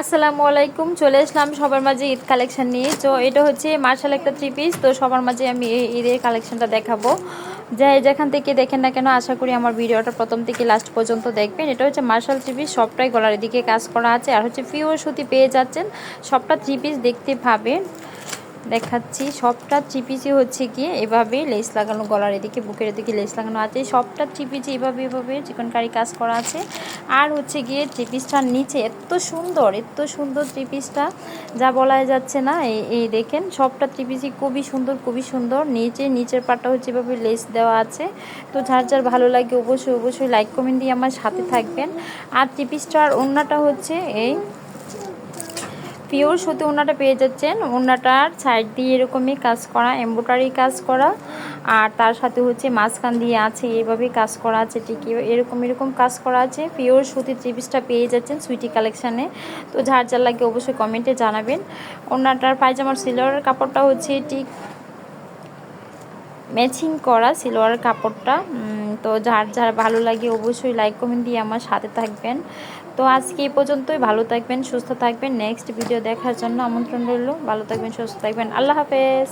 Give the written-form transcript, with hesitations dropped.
আসসালামু আলাইকুম। চলে আসলাম সবার মাঝে ঈদ কালেকশন নিয়ে। তো এটা হচ্ছে মার্শাল একটা থ্রি পিস। তো সবার মাঝে আমি এই ঈদের কালেকশনটা দেখাবো। যেখান থেকে দেখেন না কেন, আশা করি আমার ভিডিওটা প্রথম থেকে লাস্ট পর্যন্ত দেখবেন। এটা হচ্ছে মার্শাল থ্রি পিস, সবটাই গলার দিকে কাজ করা আছে। আর হচ্ছে পিওর সুতি পেয়ে যাচ্ছেন। সবটা থ্রি পিস দেখতে পাবেন, দেখাচ্ছি। সবটা থ্রি পিসই হচ্ছে গিয়ে এভাবে লেস লাগানো, গলার এদিকে বুকের এদিকে লেস লাগানো আছে। সবটা থ্রি পিসে এভাবে চিকনকারি কাজ করা আছে। আর হচ্ছে গিয়ে থ্রি পিসটার নিচে এত সুন্দর থ্রি পিসটা, যা বলা যাচ্ছে না। এই দেখেন, সবটা থ্রি পিসই খুবই সুন্দর। নিচের পাটটা হচ্ছে এভাবে লেস দেওয়া আছে। তো যার ভালো লাগে অবশ্যই লাইক কমেন্ট দিয়ে আমার সাথে থাকবেন। আর থ্রি পিসটার ওড়নাটা হচ্ছে এই পিওর সুতি ওড়নাটা পেয়ে যাচ্ছেন। ওড়নাটার সাইড দিয়ে এরকমই কাজ করা, এমব্রয়ডারি কাজ করা। আর তার সাথে হচ্ছে মাঝখান দিয়ে আছে এইভাবে কাজ করা আছে, ঠিক এরকম কাজ করা আছে। পিওর সুতির থ্রি পিসটা পেয়ে যাচ্ছেন সুইটি কালেকশানে। তো যার লাগে অবশ্যই কমেন্টে জানাবেন। ওড়নাটার পায়জামার সিলোয়ারের কাপড়টা হচ্ছে ঠিক ম্যাচিং করা সিলোয়ারের কাপড়টা। তো যার ভালো লাগে অবশ্যই লাইক কমেন্ট দিয়ে আমার সাথে থাকবেন। তো আজকে এই পর্যন্তই। ভালো থাকবেন, সুস্থ থাকবেন। নেক্সট ভিডিও দেখার জন্য আমন্ত্রণ রইল। ভালো থাকবেন, সুস্থ থাকবেন। আল্লাহ হাফেজ।